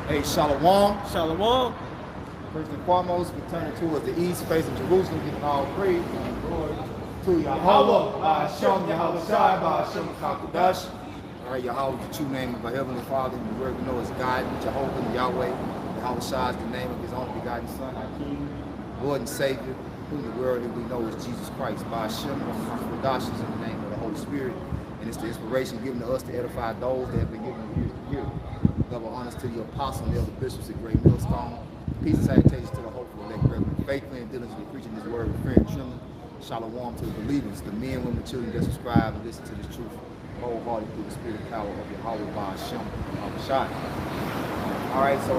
Hey, Shalom. Shalom. First and foremost, we turn towards the east, facing Jerusalem, giving all praise and glory to Yahweh, Ba'ashem, Yahweh Shai, Ba'ashem, Kakudash. All right, Yahweh is the true name of our Heavenly Father, and the word we know is God, Jehovah, Yahweh. Yahweh Shai is the name of His only begotten Son, our King, Lord and Savior, who the world that we know is Jesus Christ. Ba'ashem, Kakudash is in the name of the Holy Spirit, and it's the inspiration given to us to edify those that have been given years to year. Double honors to the apostles and the other bishops at Great Millstone. Peace and salutations to the hopeful elect brethren, faithfully and diligently preaching this word with fear and trembling. Shalom to the believers, the men, women, children that subscribe and listen to this truth wholeheartedly through the spirit and power of Yahweh Ba'ashem, Yahweh Shai. All right, so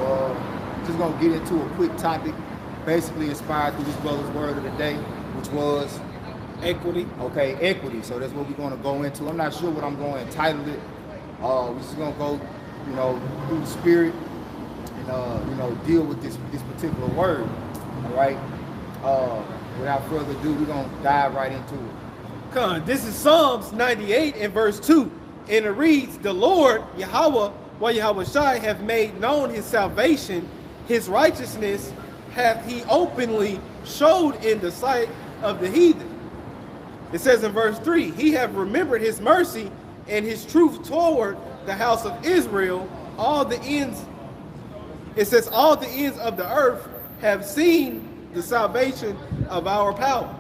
just gonna get into a quick topic, basically inspired through this brother's word of the day, which was equity. Okay, equity. So that's what we're gonna go into. I'm not sure what I'm going to entitle it. We're just gonna go, through the spirit and deal with this particular word. All right. Without further ado, we're gonna dive right into it. This is Psalms 98 and verse 2, and it reads, "The Lord Yahweh, Yahweh Shai, have made known His salvation; His righteousness hath He openly showed in the sight of the heathen." It says in verse 3, "He have remembered His mercy and His truth toward the house of Israel. All the ends," it says, "all the ends of the earth have seen the salvation of our power."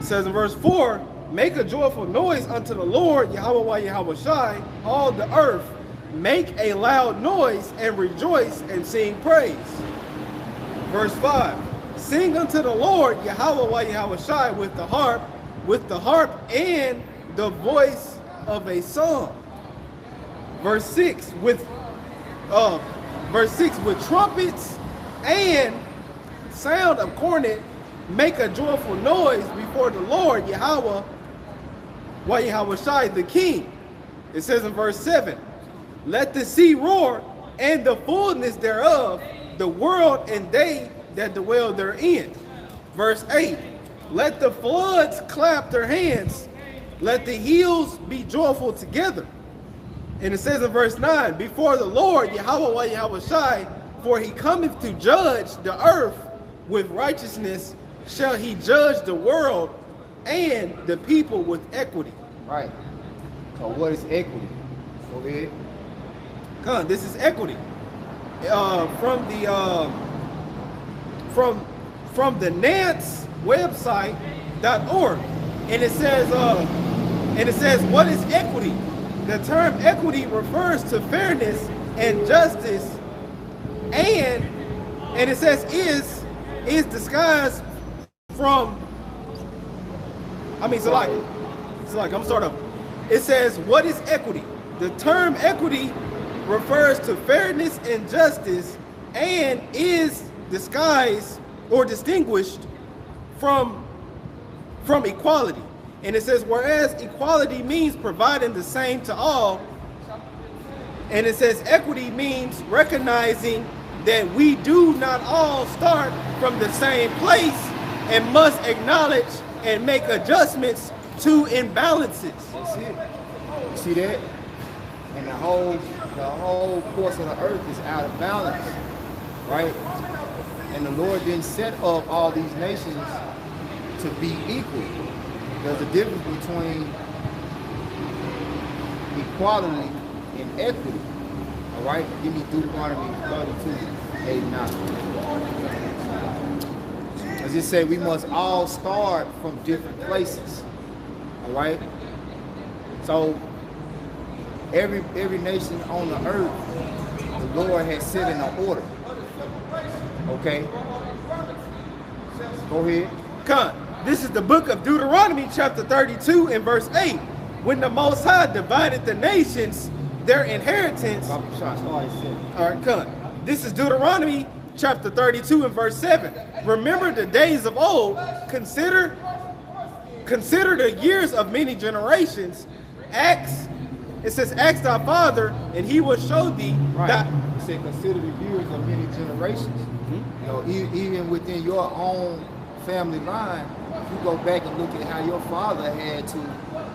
It says in verse 4, "Make a joyful noise unto the Lord, Yahweh Yahweh Shai, all the earth. Make a loud noise and rejoice and sing praise." Verse 5, "Sing unto the Lord, Yahweh Yahweh Shai, with the harp and the voice of a song." Verse 6, with trumpets and sound of cornet, make a joyful noise before the Lord Yahweh, Yahweh Shai, the King. It says in verse 7, "Let the sea roar and the fullness thereof, the world and they that dwell therein." Verse 8, "Let the floods clap their hands, let the hills be joyful together." And it says in verse 9, "Before the Lord Yahweh Yahweh Shai, for He cometh to judge the earth with righteousness, shall He judge the world and the people with equity." Right. So what is equity? Go ahead. This is equity. From the Nance website.org, and it says, "What is equity? The term equity refers to fairness and justice, and it says is disguised from." It says, "What is equity? The term equity refers to fairness and justice, and is disguised or distinguished from equality." And it says, "Whereas equality means providing the same to all," and it says equity means recognizing that we do not all start from the same place and must acknowledge and make adjustments to imbalances." That's it. You see that? And the whole course of the earth is out of balance, right? And the Lord didn't set up all these nations to be equal. There's a difference between equality and equity. All right? Give me Deuteronomy 32:8-9. As it say, we must all start from different places. All right? So every nation on the earth, the Lord has set in an order. Okay? Go ahead. This is the book of Deuteronomy, chapter 32 and verse 8. "When the Most High divided the nations, their inheritance." All right, this is Deuteronomy, chapter 32 and verse 7. "Remember the days of old, consider the years of many generations. It says, "Ask thy father, and he will show thee." Right. It said, "Consider the years of many generations." Even within your own family line, if you go back and look at how your father had to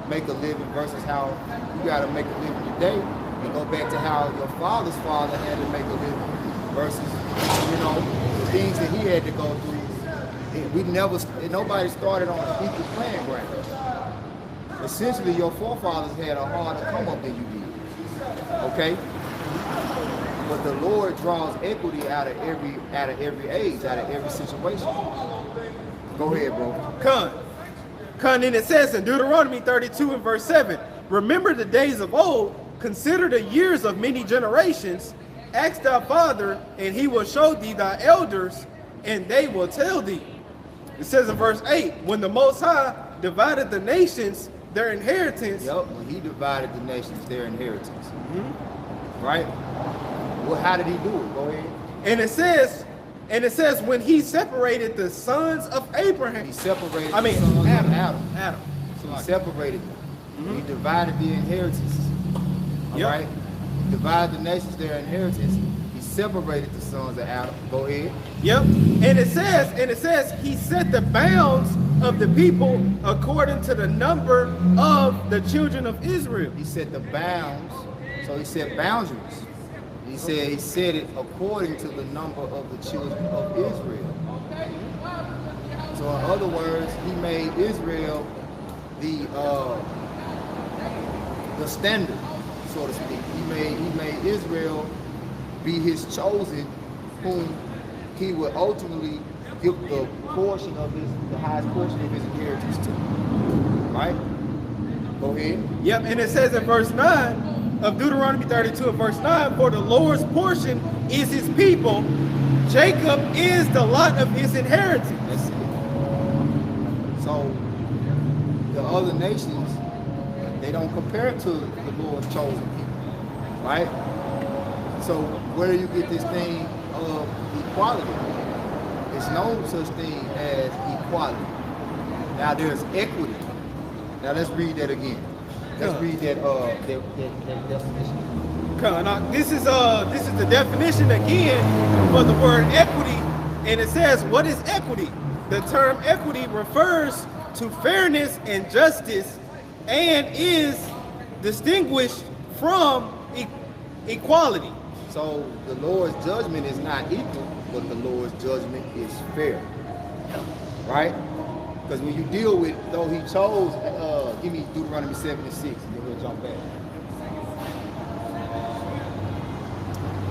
make a living versus how you got to make a living today, You go back to how your father's father had to make a living versus, you know, the things that he had to go through. Nobody started on an equal playing ground. Essentially, your forefathers had a harder come up than you did. Okay? But the Lord draws equity out of every age, out of every situation. Go ahead, bro. Con, and it says in Deuteronomy 32 and verse 7, remember the days of old, consider the years of many generations, ask thy father, and he will show thee thy elders, and they will tell thee. It says in verse 8, when the Most High divided the nations, their inheritance. Yep, when he divided the nations, their inheritance. Right? Well, how did he do it? Go ahead. And it says when he separated the sons of Abraham. He separated the sons of Adam. So he separated them. He divided the inheritance. All right? He divided the nations, their inheritance. He separated the sons of Adam. Go ahead. Yep. And it says he set the bounds of the people according to the number of the children of Israel. He set the bounds. So he set boundaries. He said it according to the number of the children of Israel. So in other words, he made Israel the standard, so to speak. He made Israel be his chosen, whom he would ultimately give the highest portion of his inheritance to. Right? Go ahead. Yep, and it says in verse 9 of Deuteronomy 32 and verse 9, for the Lord's portion is his people, Jacob is the lot of his inheritance. That's it. So the other nations, they don't compare to the Lord's chosen people, right? So where do you get this thing of equality? There's no such thing as equality. Now there's equity. Now let's read that again. Let's read that definition. Now, this is the definition again for the word equity, and it says, what is equity? The term equity refers to fairness and justice and is distinguished from equality. So the Lord's judgment is not equal, but the Lord's judgment is fair. Right? Because when you deal with, though he chose, give me Deuteronomy 7 and 6, and then we'll jump back.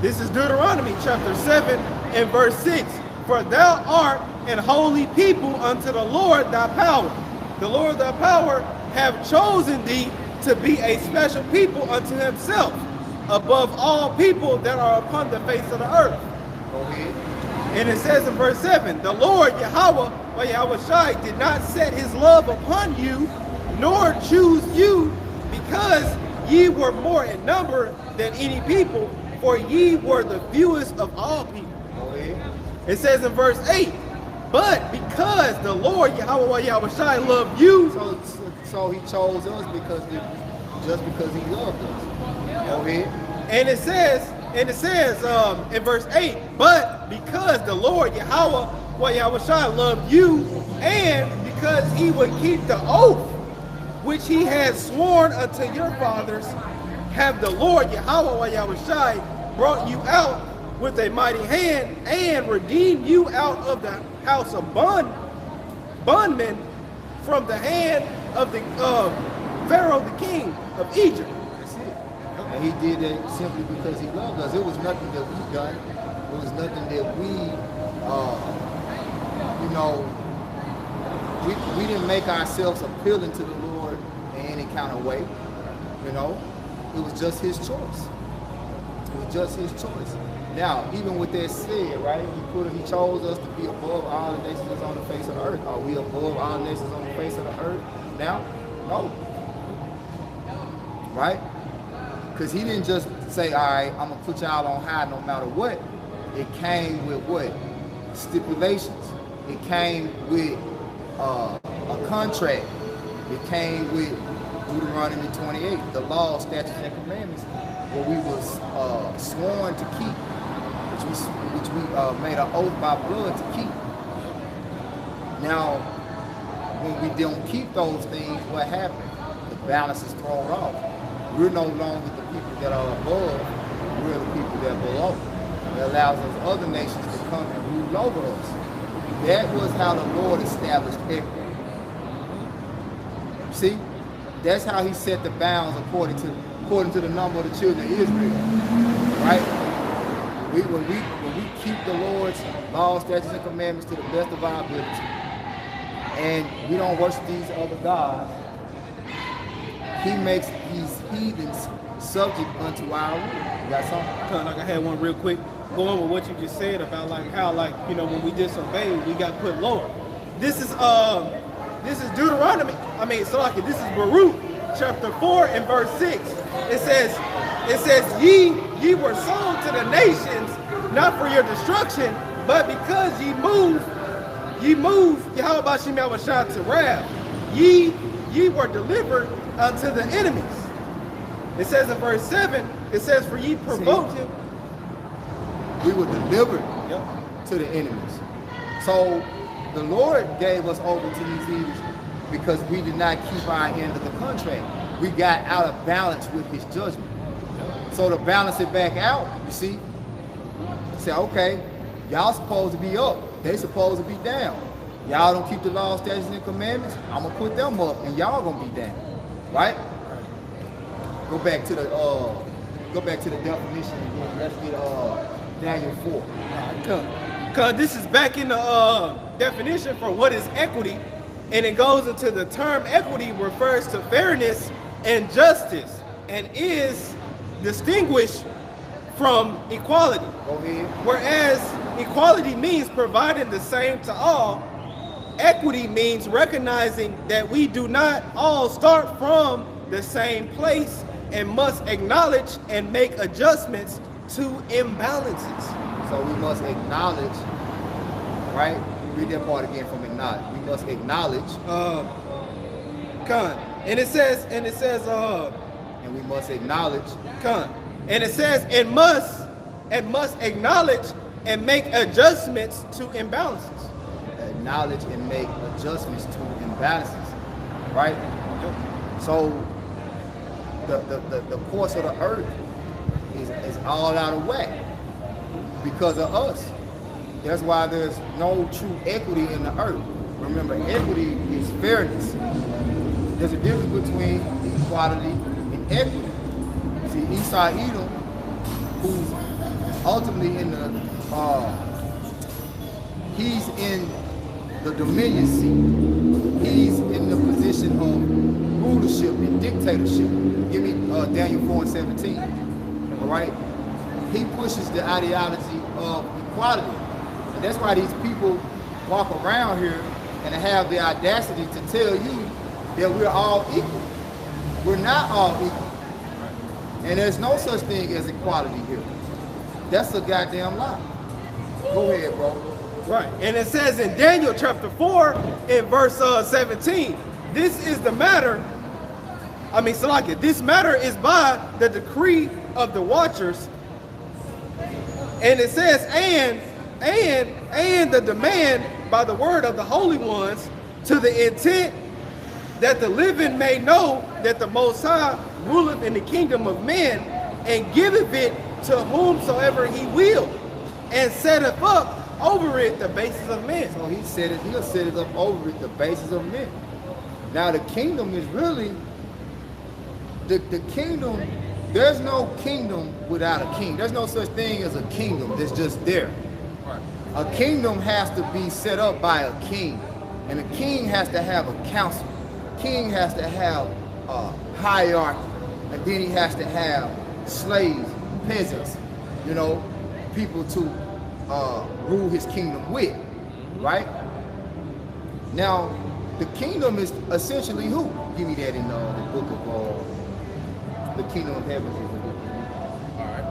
This is Deuteronomy chapter 7 and verse 6. For thou art an holy people unto the Lord thy power. The Lord thy power have chosen thee to be a special people unto himself, above all people that are upon the face of the earth. Go ahead. And it says in verse 7, the Lord Yahweh, or Yahweh Shai, did not set his love upon you, nor choose you, because ye were more in number than any people, for ye were the fewest of all people. Go ahead. It says in verse 8, but because the Lord Yahweh, or Yahweh Shai, loved you. So he chose us just because he loved us. Go ahead. And it says in verse 8, but because the Lord Yahweh, or Yahweh Shai, loved you, and because he would keep the oath which he had sworn unto your fathers, have the Lord Yahweh, or Yahweh Shai, brought you out with a mighty hand and redeemed you out of the house of bondmen from the hand of the Pharaoh, the king of Egypt. That's it. And he did that simply because he loved us. It was nothing that we done. It was nothing that we didn't make ourselves appealing to the Lord in any kind of way. You know, it was just his choice. It was just his choice. Now, even with that said, right, he chose us to be above all the nations on the face of the earth. Are we above all the nations on the face of the earth now? No. Right? Because he didn't just say, all right, I'm going to put y'all on high no matter what. It came with what? Stipulations. It came with a contract. It came with Deuteronomy 28, the law, statutes, and commandments, where we was sworn to keep, which we made an oath by blood to keep. Now, when we don't keep those things, what happened? The balance is thrown off. we're no longer the people that are above, we're the people that are below. It allows those other nations to come and rule over us. That was how the Lord established equity. See? That's how he set the bounds according to the number of the children of Israel. Right? When we keep the Lord's laws, statutes, and commandments to the best of our ability, and we don't worship these other gods, he makes these heathens subject unto our rule. You got something? Like I had one real quick, going with what you just said about like how when we disobey, we got put lower. This is Deuteronomy. This is Baruch chapter 4 and verse 6. It says, ye were sold to the nations, not for your destruction, but because ye moved Yahweh Bashim Yahushua to wrath. Ye were delivered unto the enemies. It says in verse 7, it says, for ye provoked him. We were delivered to the enemies. So the Lord gave us over to these heathens because we did not keep our end of the contract. We got out of balance with his judgment. So to balance it back out, you see, say, okay, y'all supposed to be up. They supposed to be down. Y'all don't keep the law, statutes, and commandments. I'm gonna put them up, and y'all gonna be down, right? Go back to the definition again. Let's get Daniel 4. Cause this is back in the definition for what is equity, and it goes into the term equity refers to fairness and justice, and is distinguished from equality. Go ahead. Whereas equality means providing the same to all, equity means recognizing that we do not all start from the same place and must acknowledge and make adjustments to imbalances. So we must acknowledge, right? Read that part again from acknowledge. We must acknowledge. And it says, and we must acknowledge. And it says, and must acknowledge and make adjustments to imbalances. Acknowledge and make adjustments to imbalances, right? So the course of the earth is all out of whack because of us. That's why there's no true equity in the earth. Remember, equity is fairness. There's a difference between equality and equity. See, Esau Edom, who's ultimately in the he's in the dominion seat. He's in the position of rulership and dictatorship. Give me Daniel 4 and 17. All right? He pushes the ideology of equality. And that's why these people walk around here and have the audacity to tell you that we're all equal. We're not all equal. And there's no such thing as equality here. That's a goddamn lie. Go ahead, bro. Right. And it says in Daniel chapter 4 in verse 17, this is the matter. This matter is by the decree of the watchers. And it says, and the demand by the word of the holy ones, to the intent that the living may know that the Most High ruleth in the kingdom of men, and giveth it to whomsoever he will, and setteth up over it the basis of men. So he'll set it up over it the basis of men. Now the kingdom is really the kingdom. There's no kingdom without a king. There's no such thing as a kingdom that's just there. Right. A kingdom has to be set up by a king, and a king has to have a council. King has to have a hierarchy, and then he has to have slaves, peasants, people to rule his kingdom with, right? Now, the kingdom is essentially who? Give me that in the book of the kingdom of heaven. All right.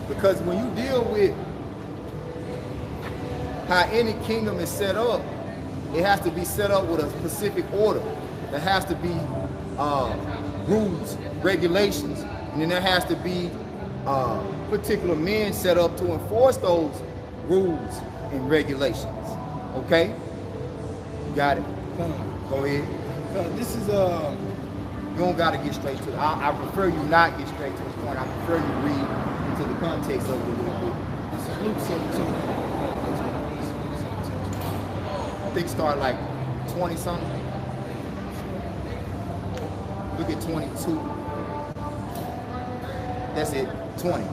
Because when you deal with how any kingdom is set up, it has to be set up with a specific order. There has to be rules, regulations, and then there has to be particular men set up to enforce those rules and regulations, okay? You got it. Come. Go ahead. This is You don't got to get straight to it. I prefer you not get straight to the point. I prefer you read into the context of it a little bit. Luke 17. I think start like 20 something. Look at 22. That's it. 20.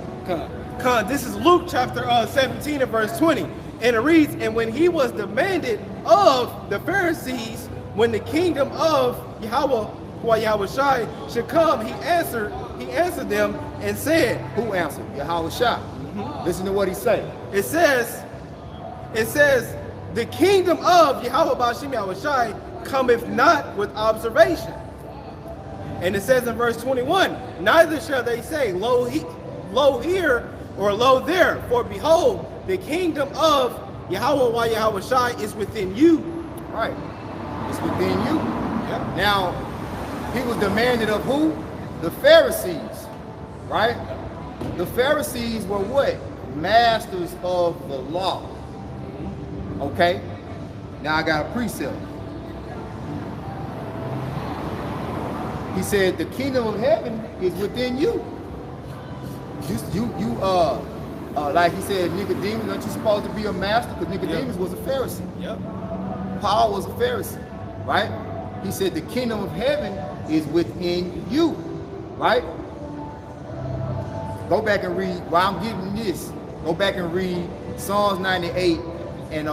This is Luke chapter 17 and verse 20. And it reads, and when he was demanded of the Pharisees, when the kingdom of Yahweh should come, he answered them and said, who answered? Yahweh Shah. Listen to what he said. It says, the kingdom of Yahweh cometh not with observation. And it says in verse 21, neither shall they say, lo here or lo there, for behold, the kingdom of Yahweh is within you. Right. It's within you. Yep. Now, he was demanded of who? The Pharisees. Right? The Pharisees were what? Masters of the law. Okay? Now I got a precept. He said the kingdom of heaven is within you. Like he said, Nicodemus, aren't you supposed to be a master? Because Nicodemus was a Pharisee. Yep. Paul was a Pharisee, right? He said the kingdom of heaven is within you, right? Go back and read, while I'm getting this, go back and read Psalms 98 and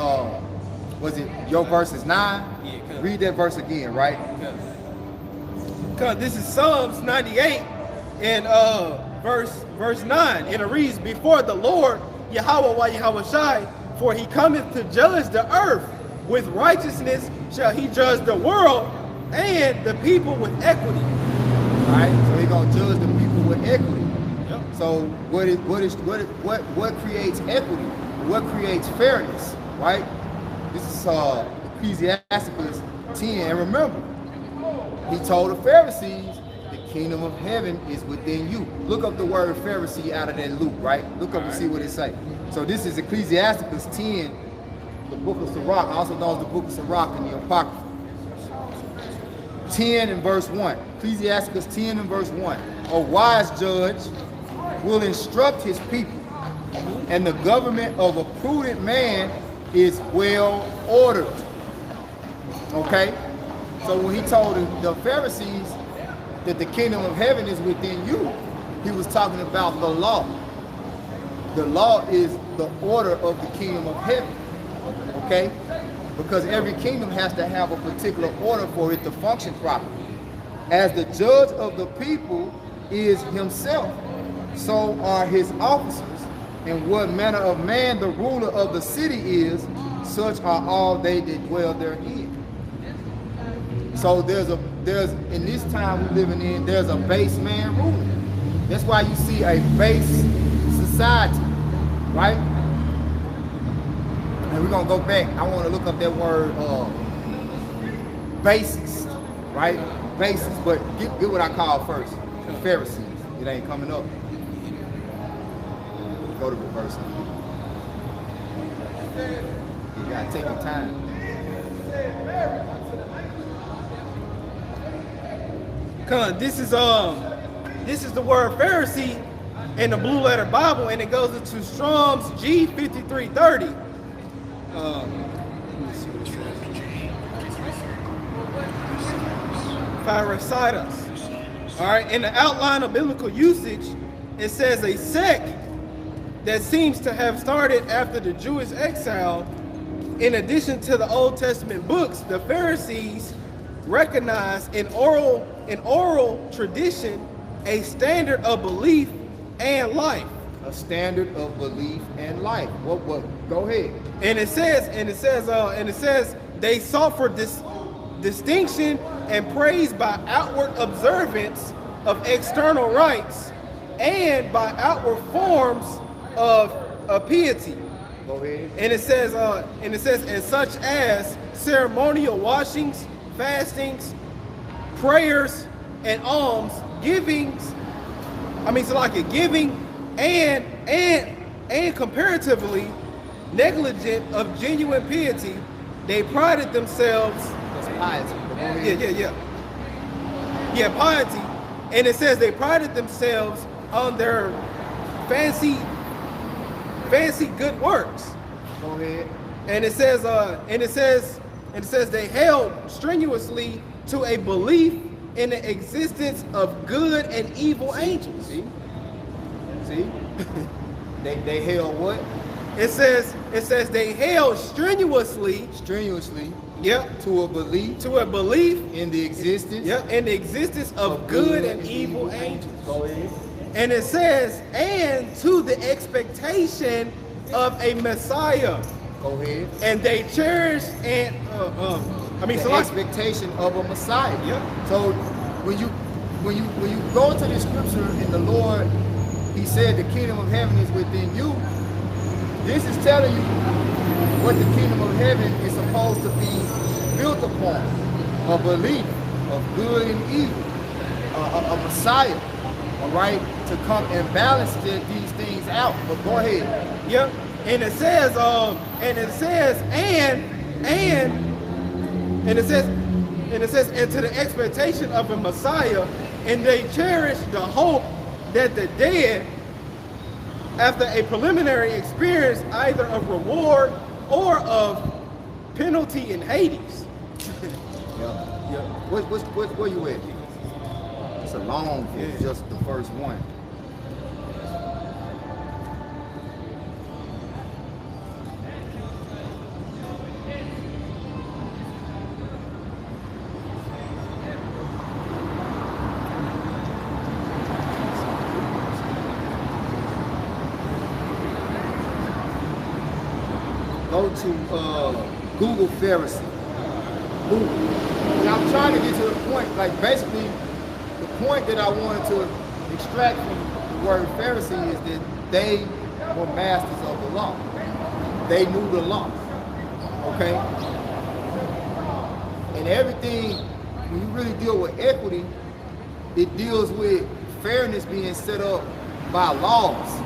was it your verses 9? Yeah, read that verse again, right? Because this is Psalms 98 and verse 9, and it reads, before the Lord Yahweh, for he cometh to judge the earth, with righteousness shall he judge the world and the people with equity. All right, so he's gonna judge the people with equity. Yep. So what creates equity? What creates fairness? Right? This is Ecclesiasticus 10, and remember, he told the Pharisees, the kingdom of heaven is within you. Look up the word Pharisee out of that Luke, right? Look up and see what it say. So this is Ecclesiasticus 10, the book of Sirach, also known as the book of Sirach in the Apocrypha. 10 and verse 1. Ecclesiasticus 10 and verse 1. A wise judge will instruct his people, and the government of a prudent man is well ordered. Okay? So when he told the Pharisees that the kingdom of heaven is within you, he was talking about the law. The law is the order of the kingdom of heaven. Okay? Because every kingdom has to have a particular order for it to function properly. As the judge of the people is himself, so are his officers. And what manner of man the ruler of the city is, such are all they that dwell therein. So there's in this time we're living in, there's a base man ruling. That's why you see a base society, right? And we're gonna go back. I want to look up that word basis, right? Basis, but get what I call first. The Pharisees. It ain't coming up. Go to reverse. You gotta take your time. This is the word Pharisee in the Blue Letter Bible, and it goes into Strong's G5330. Pharisaitos. All right, in the outline of biblical usage, it says a sect that seems to have started after the Jewish exile. In addition to the Old Testament books, the Pharisees recognized in oral tradition a standard of belief and life. A standard of belief and life. What? Go ahead. And it says they sought for this distinction and praise by outward observance of external rites and by outward forms of piety. Go ahead. And it says, and such as ceremonial washings, fastings, prayers, and alms, givings. Giving and comparatively negligent of genuine piety, they prided themselves. That's piety. But go ahead. Yeah, piety. And it says they prided themselves on their fancy good works. Go ahead. And it says they held strenuously to a belief in the existence of good and evil angels. See? they held what? It says they held strenuously. Yep. To a belief in the existence. Yep. In the existence of good and evil angels. Go ahead. And it says, and to the expectation of a Messiah. Go ahead. And they cherished and the expectation of a Messiah. Yep. So when you go to the scripture in the Lord, He said the kingdom of heaven is within you. This is telling you what the kingdom of heaven is supposed to be built upon: a belief of good and evil, a Messiah. All right, to come and balance these things out. But go ahead. Yep. And it says, and to the expectation of a Messiah, and they cherish the hope that the dead, after a preliminary experience either of reward or of penalty in Hades. Yeah. Where you at? It's a long for just the first one. Go to Google Pharisee. Google. And I'm trying to get to the point, like basically the point that I wanted to extract from the word Pharisee is that they were masters of the law. They knew the law. Okay? And everything, when you really deal with equity, it deals with fairness being set up by laws.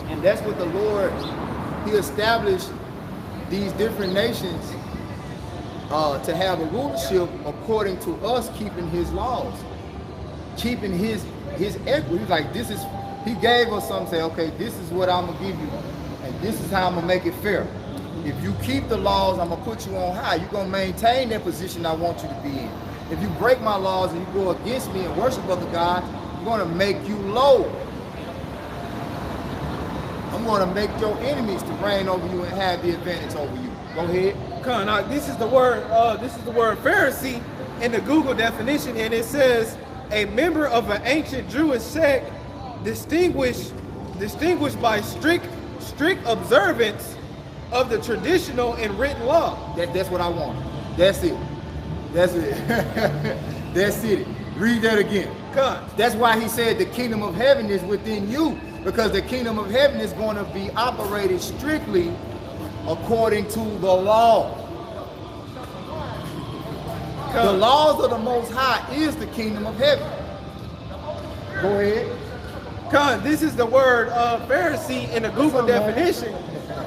And that's what the Lord, He established these different nations to have a rulership according to us keeping His laws, keeping His equity. Like this is, He gave us something, say, okay, this is what I'm gonna give you, and this is how I'm gonna make it fair. If you keep the laws, I'm gonna put you on high. You're gonna maintain that position I want you to be in. If you break my laws and you go against me and worship other gods, I'm gonna make you low. I'm going to make your enemies to reign over you and have the advantage over you. Go ahead. Come on, now, this is the word Pharisee in the Google definition, and it says a member of an ancient Jewish sect distinguished by strict observance of the traditional and written law. That's what I want. That's it. That's it. That's it. Read that again. Come. That's why He said the kingdom of heaven is within you. Because the kingdom of heaven is going to be operated strictly according to the law. The laws of the Most High is the kingdom of heaven. Go ahead. This is the word Pharisee in the Google definition,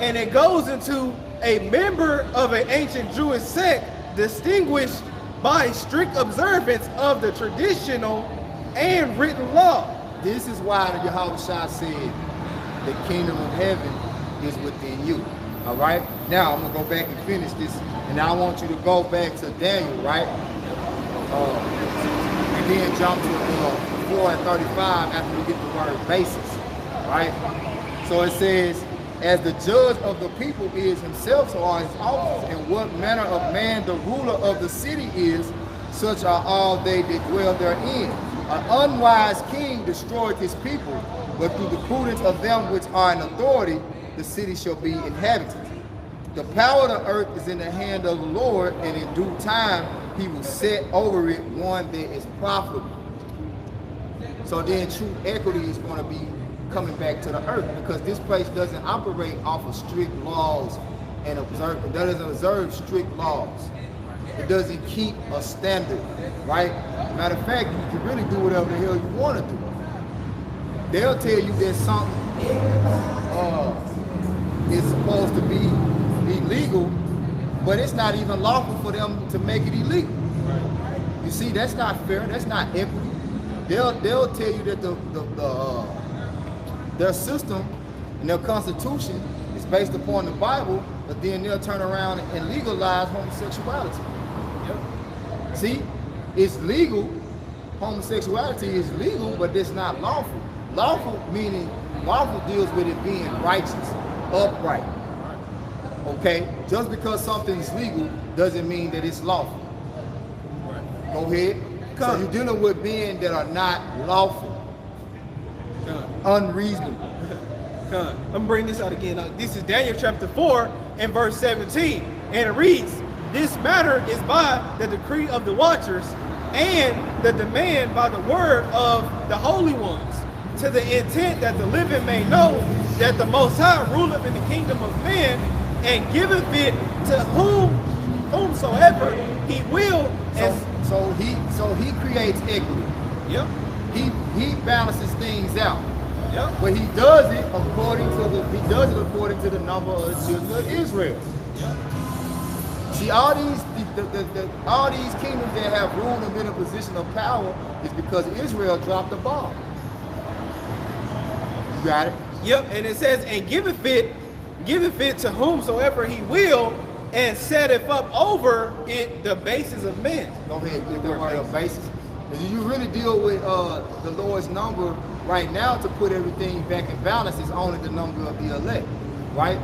and it goes into a member of an ancient Jewish sect distinguished by strict observance of the traditional and written law. This is why the Yahweh Shah said the kingdom of heaven is within you. All right? Now I'm going to go back and finish this. And now I want you to go back to Daniel, right? And then jump to 4 and 35 after we get the word basis. Right? So it says, as the judge of the people is himself, so are his officers, and what manner of man the ruler of the city is, such are all they that dwell therein. An unwise king destroyed his people, but through the prudence of them which are in authority, the city shall be inhabited. The power of the earth is in the hand of the Lord, and in due time He will set over it one that is profitable. So then true equity is going to be coming back to the earth, because this place doesn't operate off of strict laws and it doesn't observe strict laws. It doesn't keep a standard, right? Matter of fact, you can really do whatever the hell you want to do. They'll tell you there's something is supposed to be illegal, but it's not even lawful for them to make it illegal. You see, that's not fair. That's not equity. They'll tell you that their system and their constitution is based upon the Bible, but then they'll turn around and legalize homosexuality. Yep. See, it's legal. Homosexuality is legal, but it's not lawful. Lawful meaning lawful deals with it being righteous, upright. Okay? Just because something's legal doesn't mean that it's lawful. Right. Go ahead. So you're dealing with beings that are not lawful, unreasonable. I'm gonna bring this out again. This is Daniel chapter 4 and verse 17, and it reads, "This matter is by the decree of the watchers and the demand by the word of the holy ones, to the intent that the living may know that the Most High ruleth in the kingdom of men and giveth it to whomsoever he will." So he creates equity. Yep. He balances things out. Yep. But he does it according to the number of children of Israel. Yep. See, all these kingdoms that have ruled and been in a position of power is because Israel dropped the ball. You got it? Yep. And it says, "And giveth it to whomsoever he will, and setteth up over it the bases of men." Go ahead, get that word of basis. If you really deal with the Lord's number right now to put everything back in balance, is only the number of the elect, right?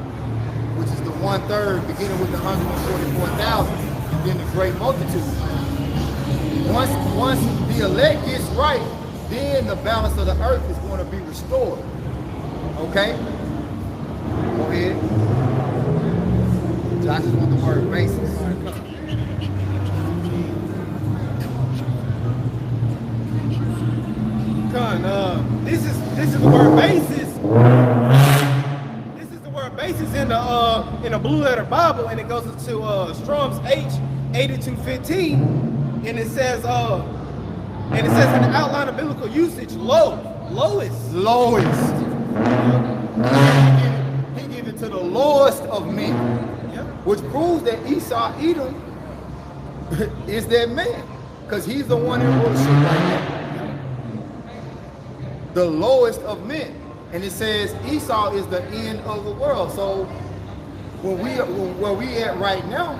Which is the 1/3, beginning with the 144,000, and then the great multitude. Once the elect gets right, then the balance of the earth is going to be restored. Okay? Go ahead. Josh just want the word basis. This is the word basis. This is the word basis in the Blue Letter Bible, and it goes into Strong's H8215, and it says in the outline of biblical usage, lowest. He gave it to the lowest of men, which proves that Esau, Edom, is that man, because he's the one in rulership right now. The lowest of men, and it says Esau is the end of the world. So where we at right now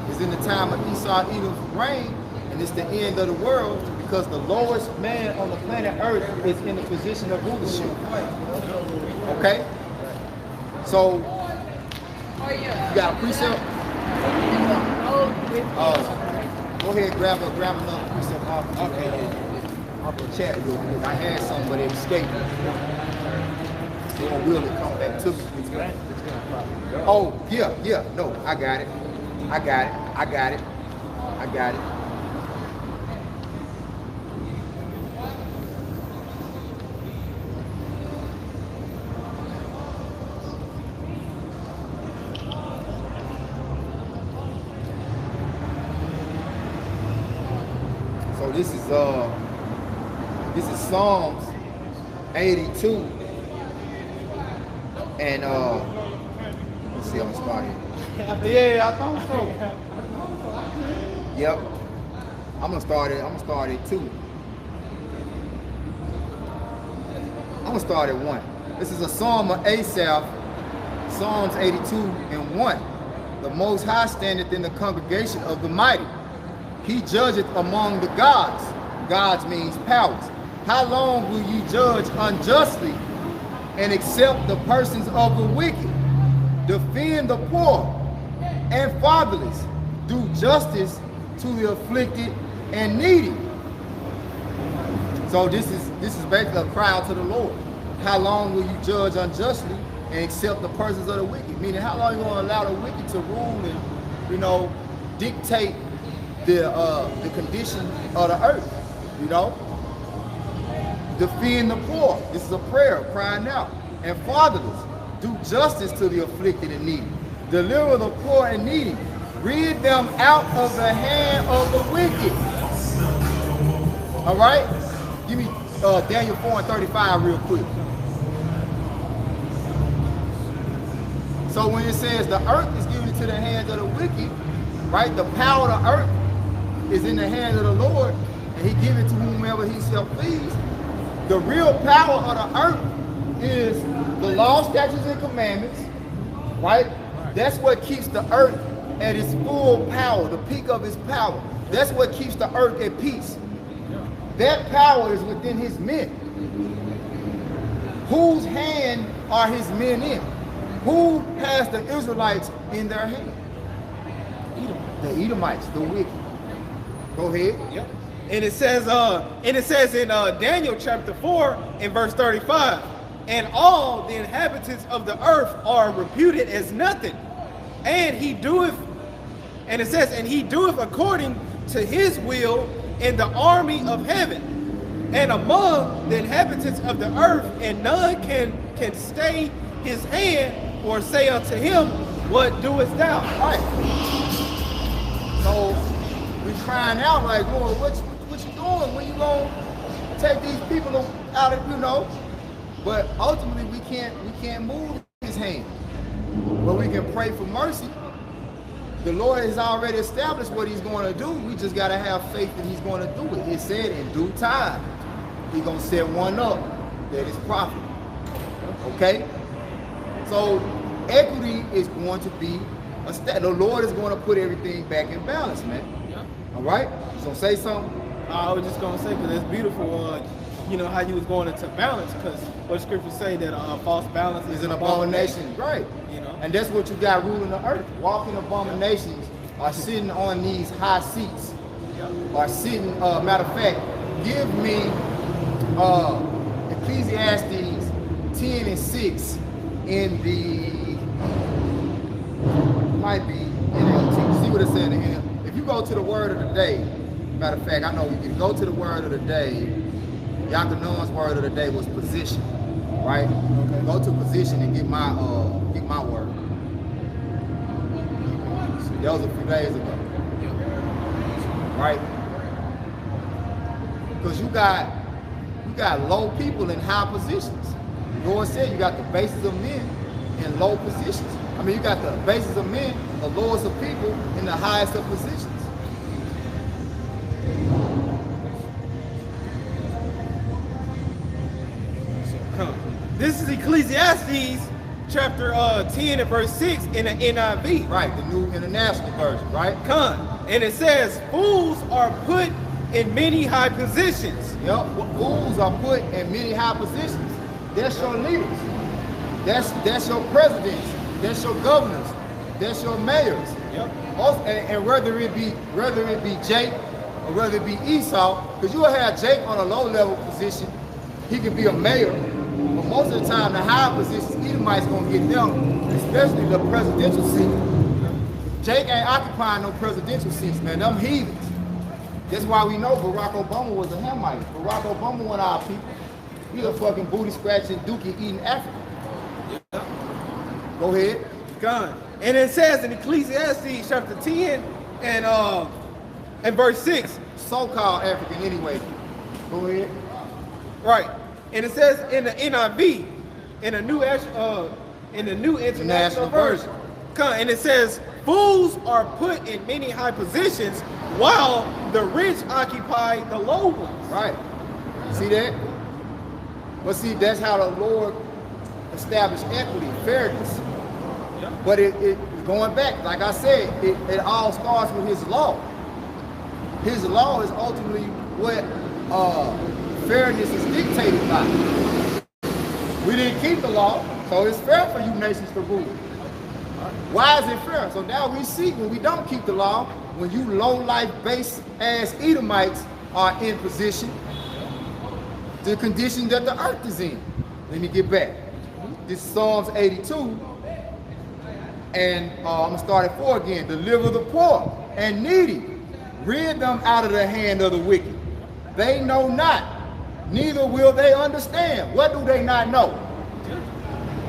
is in the time of Esau, Edom's reign, and it's the end of the world because the lowest man on the planet Earth is in the position of rulership. Okay, so you got a precept. Go ahead, grab another precept off the chat real quick. I had some, but it escaped me. So will it come back to me? Oh, yeah, no, I got it. So this is Psalms 82, and let's see, I'm gonna start here. Yeah, I thought so. Yep, I'm gonna start it too. I'm gonna start at 1. This is a Psalm of Asaph, Psalms 82 and 1. The Most High standeth in the congregation of the mighty. He judgeth among the gods. Gods means powers. How long will you judge unjustly and accept the persons of the wicked? Defend the poor and fatherless. Do justice to the afflicted and needy. So this is basically a cry out to the Lord. How long will you judge unjustly and accept the persons of the wicked? Meaning, how long are you going to allow the wicked to rule and, dictate the condition of the earth? Defend the poor. This is a prayer, crying out. And fatherless. Do justice to the afflicted and needy. Deliver the poor and needy. Rid them out of the hand of the wicked. All right? Give me Daniel 4 and 35 real quick. So when it says the earth is given into the hands of the wicked, right? The power of the earth is in the hands of the Lord, and he give it to whomever he shall please. The real power of the earth is the law, statutes, and commandments, right? That's what keeps the earth at its full power, the peak of its power. That's what keeps the earth at peace. That power is within his men. Whose hand are his men in? Who has the Israelites in their hand? The Edomites, the wicked. Go ahead. Yep. And it says in Daniel chapter 4 and verse 35, and all the inhabitants of the earth are reputed as nothing. And he doeth, and it says, and he doeth according to his will in the army of heaven and among the inhabitants of the earth, and none can stay his hand or say unto him, what doest thou? Right. So we're crying out like, Lord, what you doing? When you gonna take these people out of, you know? But ultimately we can't move his hand. But we can pray for mercy. The Lord has already established what he's going to do. We just got to have faith that he's going to do it. It said in due time, he's going to set one up that is profitable. Okay? So equity is going to be the Lord is going to put everything back in balance, man. Yeah. All right? So say something. I was just going to say, because it's beautiful, you know, how you was going into balance, because what scriptures say that false balance is an abomination. Right. You know? And that's what you got ruling the earth. Walking abominations are sitting on these high seats. Yep. Are sitting, matter of fact, give me Ecclesiastes 10 and 6 in the, might be NLT. See what it said in here. If you go to the word of the day, matter of fact, I know you can go to the word of the day. Yakanon's word of the day was position, right? Okay. Go to position and get my word. That was a few days ago, right? Because you got low people in high positions. The Lord said you got the bases of men in low positions. I mean, you got the bases of men, the lowest of people, in the highest of positions. This is Ecclesiastes chapter 10 and verse 6 in the NIV. Right, the New International Version, right? And it says, fools are put in many high positions. Yep, fools are put in many high positions. That's your leaders. That's your presidents. That's your governors. That's your mayors. Yep. Also, and whether it be Jake or whether it be Esau, because you'll have Jake on a low level position, he could be a mayor. But most of the time, the high positions, Edomites gonna get them, especially the presidential seat. Jake ain't occupying no presidential seats, man. Them heathens. That's why we know Barack Obama was a Hamite. Barack Obama one of our people. He's a fucking booty scratching, dookie eating African. Yeah. Go ahead. Gone. And it says in Ecclesiastes chapter 10 and verse 6. So-called African anyway. Go ahead. Right. And it says in the NIV, in the New International Version. And it says, fools are put in many high positions while the rich occupy the low ones. Right. See that? But see, that's how the Lord established equity, fairness. Yeah. But it going back, like I said, it all starts with his law. His law is ultimately what fairness is dictated by. We didn't keep the law, so it's fair for you nations to rule. Why is it fair? So now we see when we don't keep the law, when you low-life base ass Edomites are in position, the condition that the earth is in. Let me get back. This is Psalms 82, and I'm gonna start at 4 again. Deliver the poor and needy, rid them out of the hand of the wicked. They know not, neither will they understand. What do they not know?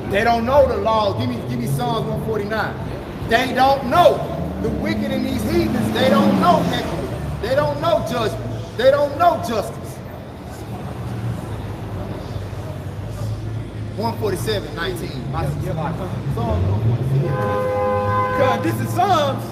They don't know the law. Give me Psalms 149. They don't know. The wicked in these heathens, they don't know equity. They don't know judgment. They don't know justice. 147, 19. Psalms 147. This is Psalms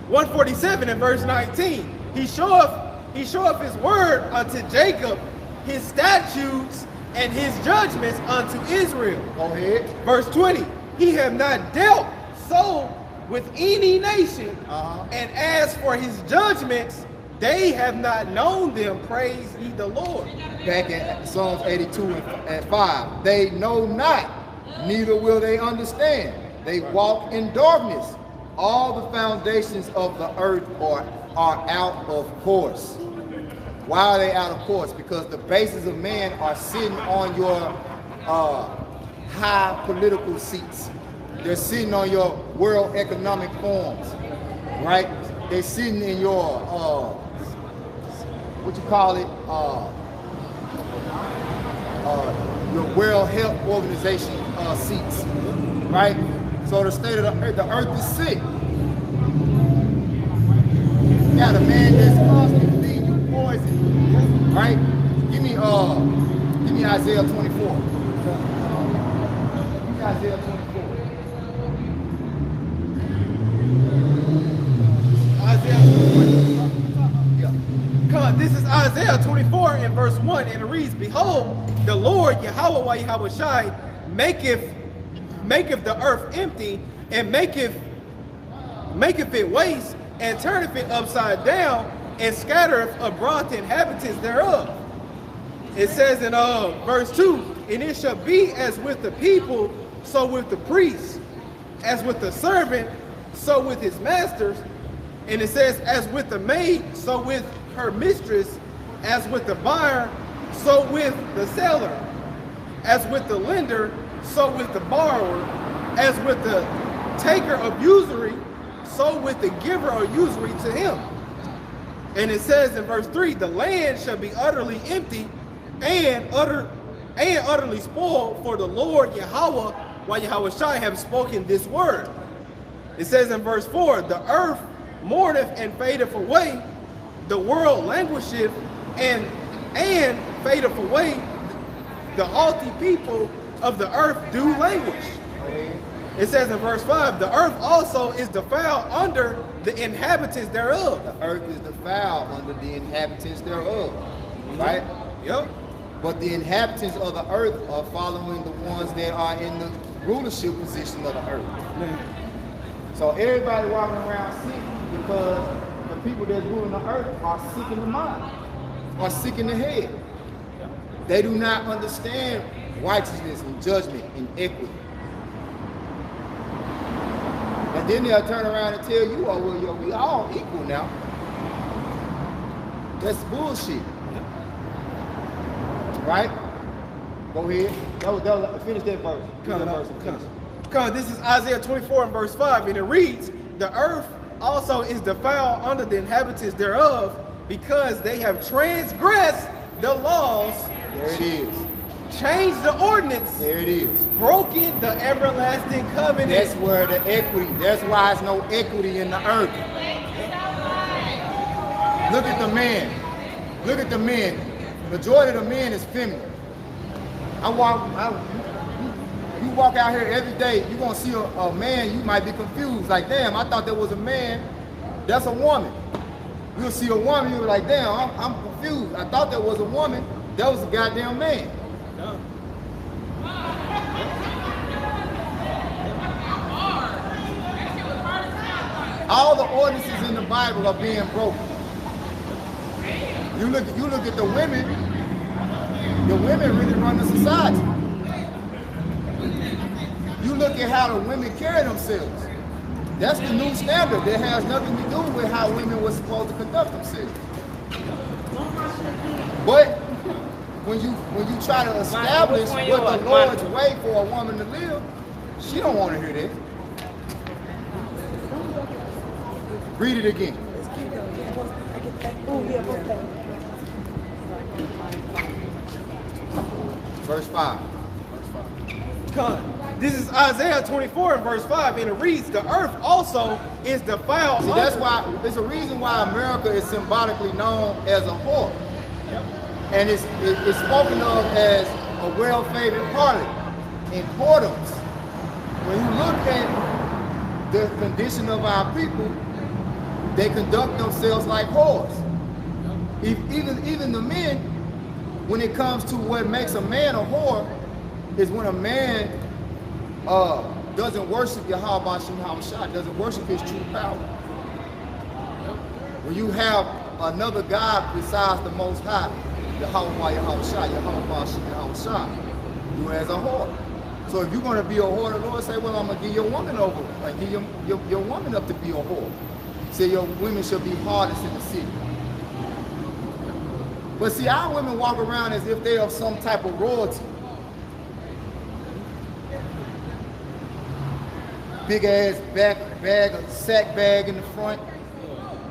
147 and verse 19. He showeth his word unto Jacob, his statutes and his judgments unto Israel. Go ahead. Verse 20. He have not dealt so with any nation, and as for his judgments, they have not known them. Praise ye the Lord. Back in Psalms 82 and 5. They know not, neither will they understand. They walk in darkness. All the foundations of the earth are out of course. Why are they out of course? Because the bases of man are sitting on your high political seats. They're sitting on your World Economic Forums, right? They're sitting in your, what you call it, your World Health Organization seats, right? So the state of the earth is sick. You got a man that's constantly feeding you poison, right? Give me Isaiah 24. Give me Isaiah 24. This is Isaiah 24 and verse 1, and it reads, Behold, the Lord Yahweh Yahweh Shai maketh the earth empty, and maketh it waste, and turneth it upside down, and scattereth abroad the inhabitants thereof. It says in verse 2, And it shall be as with the people, so with the priest, as with the servant, so with his masters. And it says, as with the maid, so with her mistress, as with the buyer, so with the seller, as with the lender, so with the borrower, as with the taker of usury, so with the giver of usury to him. And it says in verse 3, the land shall be utterly empty and utterly spoiled, for the Lord Yahweh, Yahweh Shai, have spoken this word. It says in verse 4, the earth mourneth and fadeth away, the world languisheth and fadeth away, the haughty people of the earth do languish. It says in verse 5, the earth also is defiled under the inhabitants thereof. The earth is defiled under the inhabitants thereof, right? Yep. But the inhabitants of the earth are following the ones that are in the rulership position of the earth. So everybody walking around sick because the people that's ruling the earth are sick in the mind, are sick in the head. They do not understand righteousness and judgment and equity. And then they'll turn around and tell you, oh, well, yo, we all equal now. That's bullshit. Right? Go ahead. Finish that verse. This is Isaiah 24 and verse 5, and it reads, the earth also is defiled under the inhabitants thereof, because they have transgressed the laws. There it is. Changed the ordinance. There it is. Broken the everlasting covenant. That's where the equity, that's why there's no equity in the earth. Look at the man. Look at the men. Majority of the men is feminine. You walk out here every day, you're gonna see a man, you might be confused, like, damn, I thought that was a man, that's a woman. You'll see a woman, you're like, damn, I'm confused. I thought that was a woman, that was a goddamn man. No. All the ordinances in the Bible are being broken. You look at the women really run the society. You look at how the women carry themselves. That's the new standard. That has nothing to do with how women were supposed to conduct themselves. But when you try to establish what the Lord's way for a woman to live, she don't want to hear that. Read it again. Verse 5. This is Isaiah 24 and verse 5, and it reads, the earth also is defiled. See, that's why, there's a reason why America is symbolically known as a whore. And it's spoken of as a well-favored harlot in whoredoms. When you look at the condition of our people, they conduct themselves like whores. Even the men, when it comes to what makes a man a whore, is when a man doesn't worship Yahweh Shah, doesn't worship his true power. When you have another God besides the Most High, Yahweh Shah, you as a whore. So if you're going to be a whore, the Lord say, well, I'm going to give your woman over, like give your woman up to be a whore. Say your women should be hardest in the city. But see, our women walk around as if they are some type of royalty. Big ass sack bag in the front,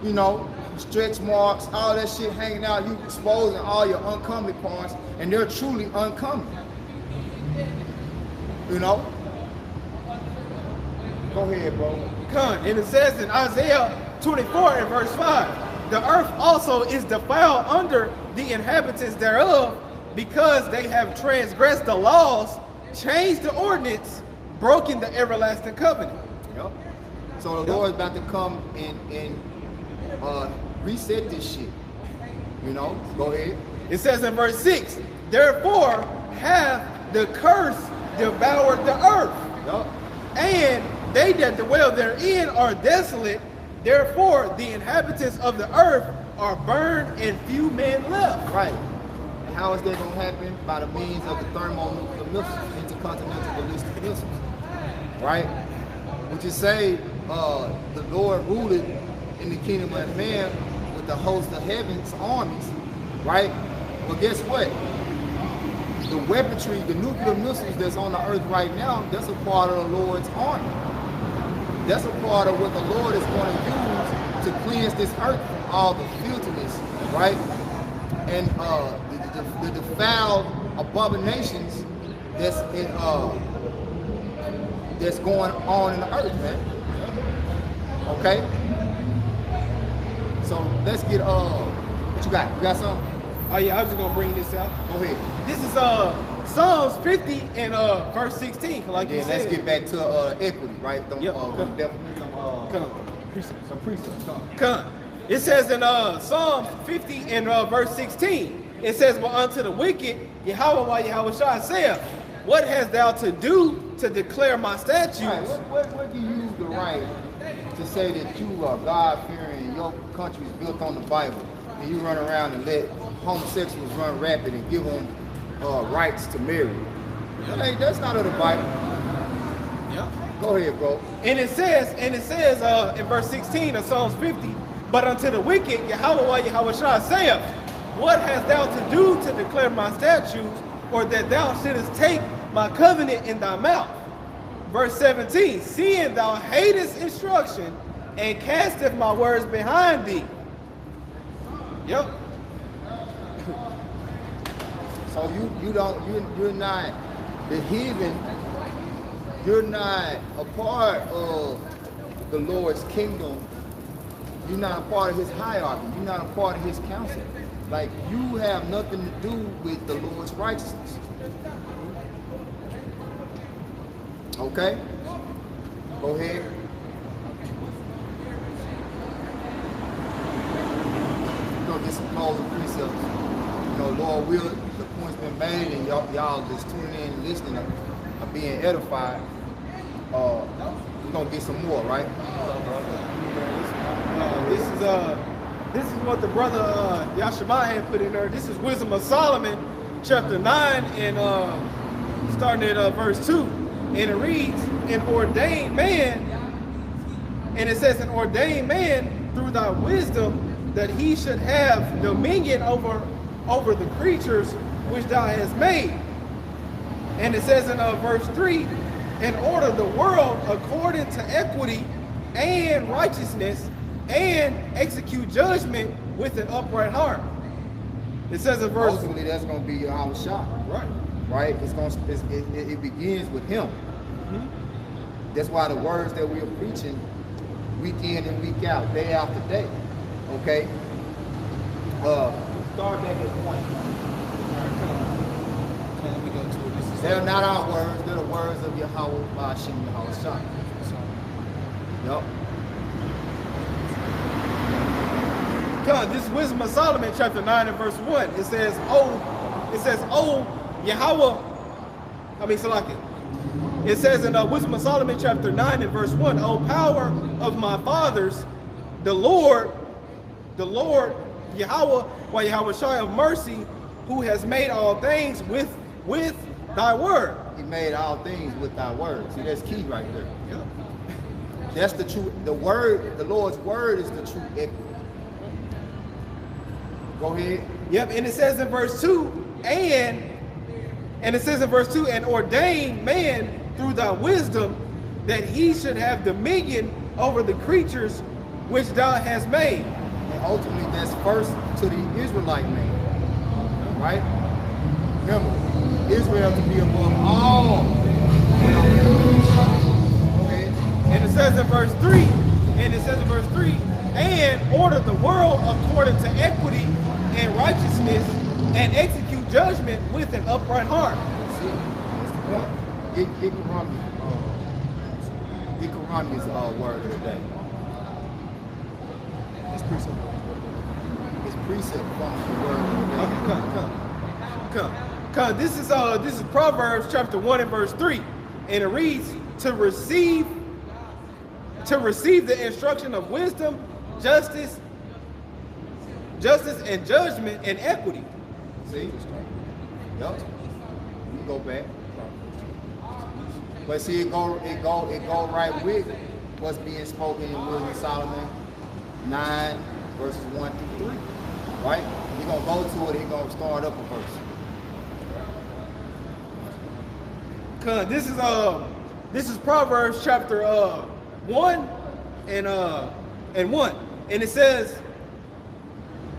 you know, stretch marks, all that shit hanging out, you exposing all your uncomely parts, and they're truly uncomely. You know? Go ahead, bro. And it says in Isaiah 24 and verse 5, the earth also is defiled under the inhabitants thereof, because they have transgressed the laws, changed the ordinance, broken the everlasting covenant. Yep. So the Lord is about to come and reset this shit. You know? Go ahead. It says in verse 6, therefore hath the curse devoured the earth, Yep. and they that dwell therein are desolate. Therefore the inhabitants of the earth are burned, and few men left. Right. And how is that going to happen? By the means of the thermonuclear missiles, intercontinental ballistic missiles. Right? Which is say, the Lord ruled in the kingdom of man with the host of heaven's armies. Right? But guess what? The weaponry, the nuclear missiles that's on the earth right now, that's a part of the Lord's army. That's a part of what the Lord is going to use to cleanse this earth from all the filthiness, right? And the defiled abominations that's going on in the earth, man. Okay? So let's get what you got? You got something? Oh yeah, I was just gonna bring this out. Go ahead. This is Psalms 50 and verse 16. Like you said. Let's get back to equity, right? Yep. Some precepts. Come. It says in Psalms 50 and verse 16. It says, "But unto the wicked, Yahweh Shah saith, what hast thou to do to declare my statutes?" Right. What do you use the right to say that you are God-fearing and your country is built on the Bible, and you run around and let homosexuals run rapid and give them rights to marry? That's not of the Bible. Yeah. Go ahead, bro. And it says in verse 16 of Psalms 50, "But unto the wicked, Yahweh Shah saith, what hast thou to do to declare my statutes, or that thou shouldest take my covenant in thy mouth?" Verse 17, "Seeing thou hatest instruction, and casteth my words behind thee." Yep. So you're not the heathen. You're not a part of the Lord's kingdom. You're not a part of his hierarchy. You're not a part of his council. Like, you have nothing to do with the Lord's righteousness. Okay? Go ahead. We're gonna get some closing precepts. You know, Lord will, the point's been made, and y'all just tuning in and listening are being edified. We're gonna get some more, right? This is what the brother Yashima had put in there. This is Wisdom of Solomon, chapter 9, and starting at verse 2. And it reads, "An ordained man," and it says, "An ordained man through thy wisdom, that he should have dominion over the creatures which thou hast made." And it says in verse 3, "And order the world according to equity and righteousness, and execute judgment with an upright heart." It says in verse... Ultimately, that's going to be Yahweh Shah. Right. Right? It begins with him. Mm-hmm. That's why the words that we are preaching week in and week out, day after day. Okay? Start back at point. Okay, let me go to it. This is They're not our words, they're the words of Yahweh Ba'ashem Yahweh Shai. Yup. God, this is Wisdom of Solomon, chapter 9 and verse 1. It says, Yahweh, Salakia. It says in Wisdom of Solomon, chapter 9 and verse 1, O power of my fathers, the Lord, Yahweh, while Yahweh Shai of mercy, who has made all things with thy word. He made all things with thy word. See, that's key right there. Yeah. That's the true, the word, the Lord's word is the true equity. Go ahead. Yep, and it says in verse 2, and ordained man through thy wisdom that he should have dominion over the creatures which thou hast made. And ultimately, that's first to the Israelite man. Right? Remember, Israel to be above all. Okay. And it says in verse 3, and order the world according to equity and righteousness, and execute judgment with an upright heart. See, that's the point. Ikarami is our word of the day. It's precept. It's precept from the word of the day. Come. This is Proverbs chapter 1 and verse 3, and it reads, to receive the instruction of wisdom, justice and judgment and equity. See? Yup. You go back. But see, it go right with what's being spoken in Wisdom of Solomon 9 verses 1 through 3. Right? He's gonna go to it, he's gonna start up a verse. This is Proverbs chapter 1 and 1. And it says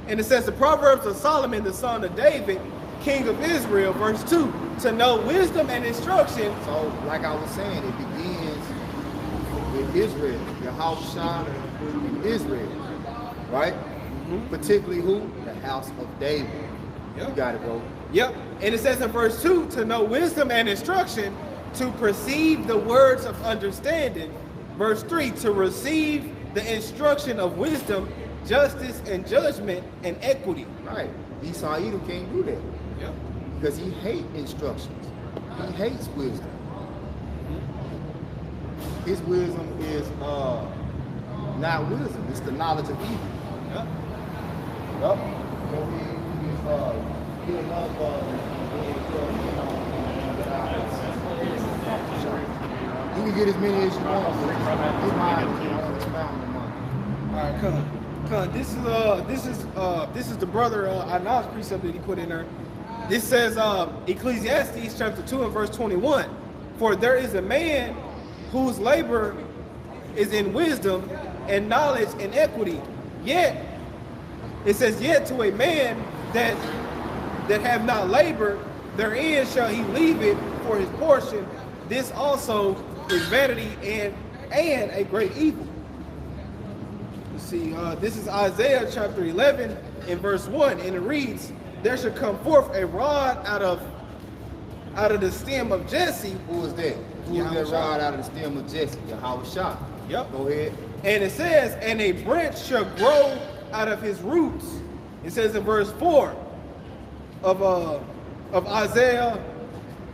the Proverbs of Solomon, the son of David, king of Israel, verse 2, to know wisdom and instruction. So, like I was saying, it begins with Israel, Yahweh Shai in Israel, right? Mm-hmm. Particularly who? The house of David. Yep. You got it, bro. Yep. And it says in verse 2, to know wisdom and instruction, to perceive the words of understanding. Verse 3, to receive the instruction of wisdom, justice and judgment and equity. Right. Esau Edom can't do that. Yep. Because he hates instructions. He hates wisdom. His wisdom is not wisdom. It's the knowledge of evil. Yep. Yep. You can get as many as you want. His mind is your own expounding mind. All right, come. This is the brother Anah's precept that he put in there. This says Ecclesiastes chapter 2 and verse 21. For there is a man whose labor is in wisdom and knowledge and equity. Yet, it says, yet to a man that have not labored, therein shall he leave it for his portion. This also is vanity and a great evil. See, this is Isaiah chapter 11 and verse 1, and it reads, there shall come forth a rod out of the stem of Jesse. Who is that? Who is that rod out of the stem of Jesse? Yahweh Shai. Yep. Go ahead. And it says, and a branch shall grow out of his roots. It says in verse 4 of Isaiah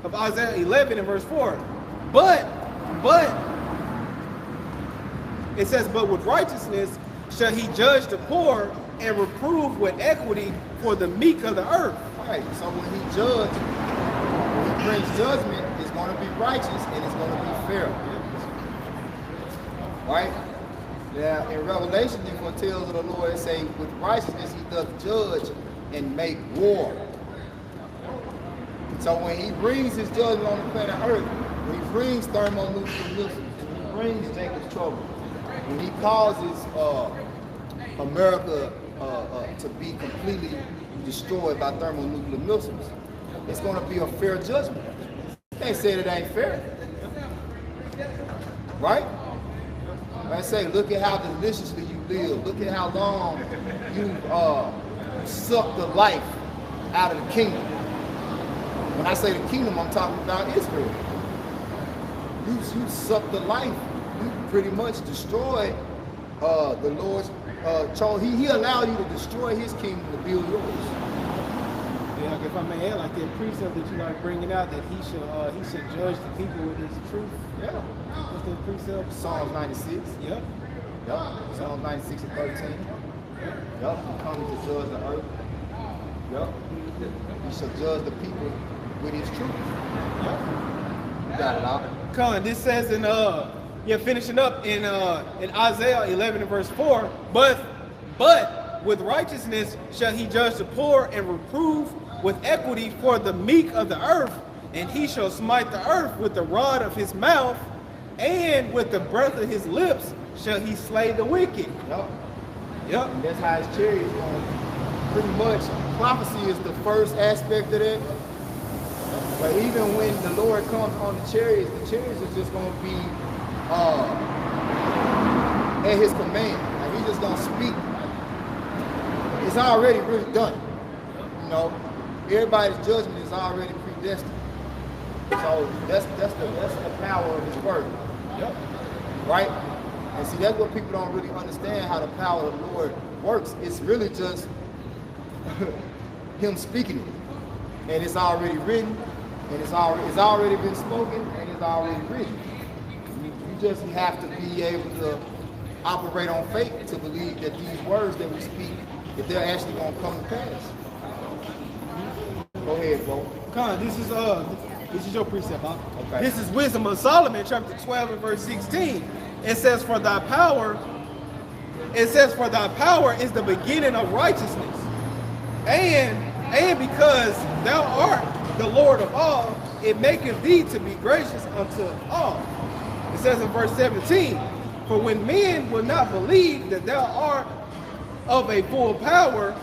11 and verse 4. But it says, but with righteousness shall he judge the poor and reprove with equity for the meek of the earth. Right. So when he brings judgment, it's going to be righteous and it's going to be fair. Right? Now in Revelation, it foretells of the Lord and say, with righteousness he doth judge and make war. So when he brings his judgment on the planet Earth, when he brings thermonuclear missiles, when he brings Jacob's trouble, when he causes America to be completely destroyed by thermonuclear missiles, it's going to be a fair judgment. You can't say that it ain't fair. Right? I say, look at how deliciously you live. Look at how long you suck the life out of the kingdom. When I say the kingdom, I'm talking about Israel. You sucked the life. You pretty much destroyed the Lord's chose. He allowed you to destroy his kingdom to build yours. Yeah, like if I may add, like that precept that you like bringing out, that he should judge the people with his truth. Yeah. What's that precept? Psalms 96. Yep. Yep. Psalms 96 and 13. Yep. He comes to judge the earth. Yep. He shall judge the people with his truth. Yep. You got it out. Con, this says in finishing up in Isaiah 11 and verse 4, but with righteousness shall he judge the poor and reprove with equity for the meek of the earth, and he shall smite the earth with the rod of his mouth, and with the breath of his lips shall he slay the wicked. Yep. Yep. And that's how his chariot is going. Pretty much, prophecy is the first aspect of that. But even when the Lord comes on the chariots is just going to be at his command. Like he's just going to speak. It's already really done. You know, everybody's judgment is already predestined. So that's the power of his word. Yep. Right? And see, that's what people don't really understand, how the power of the Lord works. It's really just him speaking it. And it's already written, and it's already been spoken, and it's already written. You just have to be able to operate on faith to believe that these words that we speak, that they're actually going to come to pass. Go ahead, bro. Con, this is your precept, huh? Okay. This is Wisdom of Solomon, chapter 12 and verse 16. It says, for thy power is the beginning of righteousness. And because thou art the Lord of all, it maketh thee to be gracious unto all. It says in verse 17, for when men will not believe that thou art of a full power,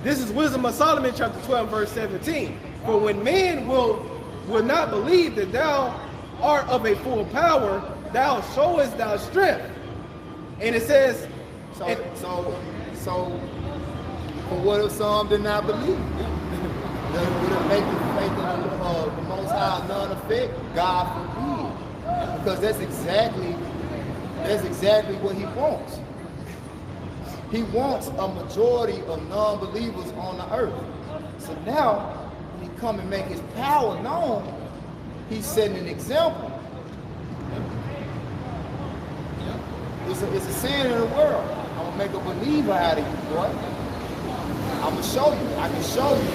this is Wisdom of Solomon, chapter 12, verse 17. For when men will not believe that thou art of a full power, thou showest thy strength. And it says, so for what if some did not believe? Would it make the faith of the Most High none effect? God forbid. Because that's exactly what he wants. He wants a majority of non-believers on the earth. So now, when he come and make his power known, he's setting an example. It's a sin in the world. I'm gonna make a believer out of you, boy. I'm gonna show you. I can show you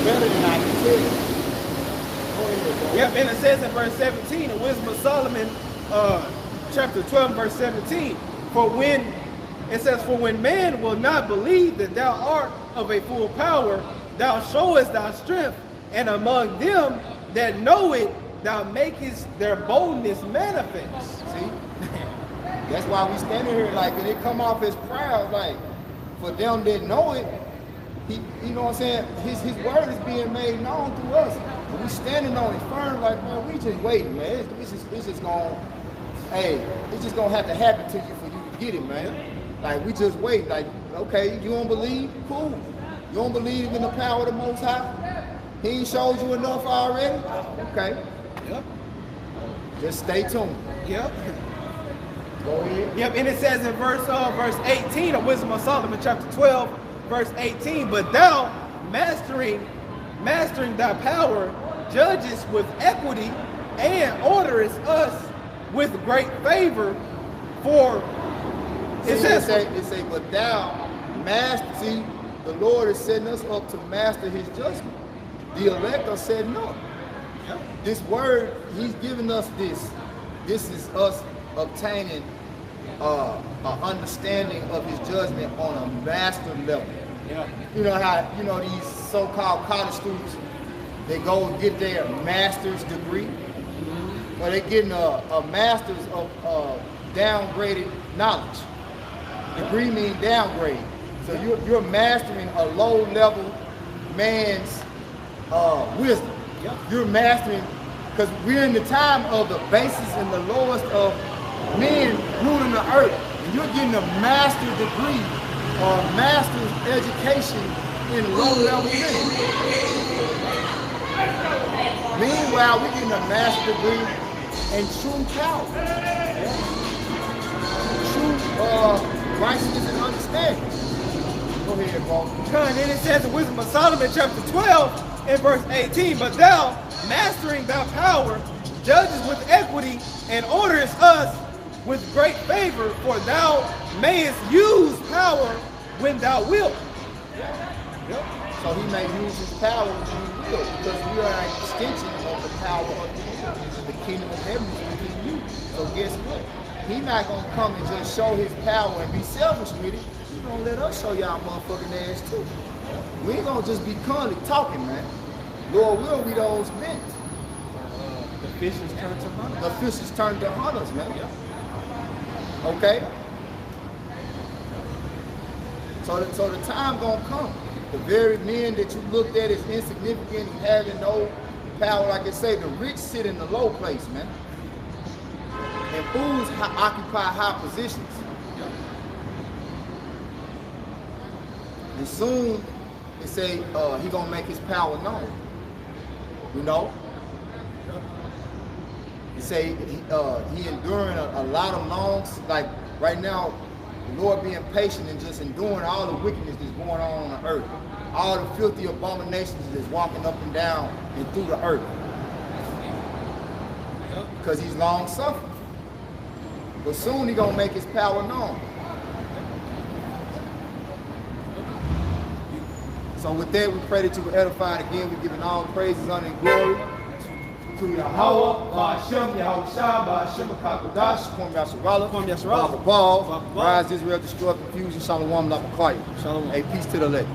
better than I can tell you. Go ahead, bro. Yep, and it says in verse 17, in Wisdom of Solomon, chapter 12, verse 17, for when man will not believe that thou art of a full power, thou showest thy strength, and among them that know it, thou makest their boldness manifest. See? That's why we standing here like, and it come off as proud, like, for them that know it, you know what I'm saying? His word is being made known through us. And we standing on it firm, like, man, we just waiting, man. It's just gonna have to happen to you for you to get it, man. Like, we just wait. Like, okay, you don't believe? Cool. You don't believe in the power of the Most High? He ain't showed you enough already? Okay. Yep. Just stay tuned. Yep. Go ahead. Yep, and it says in verse 18 of Wisdom of Solomon, chapter 12, verse 18, but thou, mastering thy power, judgest with equity, and orderest us with great favor, for it say, but thou, master, see, the Lord is setting us up to master his judgment. The elect are setting up. Yep. This word, he's giving us this. This is us obtaining an understanding of his judgment on a master level. Yeah. You know how, these so-called college students, they go and get their master's degree. Mm-hmm. Well, they're getting a master's of downgraded knowledge. Degree means downgrade. So you're mastering a low-level man's wisdom. Yep. You're mastering, because we're in the time of the basest and the lowest of men ruling the earth. And you're getting a master's degree or master's education in a low level thing. Meanwhile, we're getting a master's degree in true power, true righteousness and understanding. Go ahead, Paul. And then it says in Wisdom of Solomon, chapter 12, in verse 18, but thou, mastering thy power, judges with equity, and orderest us with great favor, for thou mayest use power when thou wilt. Yep. So he may use his power when he will, because we are an extension of the power of the kingdom of heaven is within you. So guess what? He's not gonna come and just show his power and be selfish with it. He's gonna let us show y'all motherfucking ass too. We ain't gonna just be constantly talking, man. Lord will, we those men. The fishes turn to hunters. The fishes turn to hunters, man. Okay? So the time gonna come. The very men that you looked at as insignificant and having no power, like I say, the rich sit in the low place, man. And fools occupy high positions. And soon, they say he gonna make his power known. You know? He say he enduring a lot of longs, like right now, the Lord being patient and just enduring all the wickedness that's going on the earth. All the filthy abominations that's walking up and down and through the earth. Because he's long suffering. But soon he's gonna make his power known. So with that, we pray that you will edify it again. We're giving all praises, honor, and glory to Yahweh, Ba'ashem, Yahweh Shai, Ba'ashem, Akakodash, Kwam Yasharala, Baba Ball, Rise Israel, Destroy Confusion, Shalom, Lapakaya. Shalom. Hey, peace to the elect.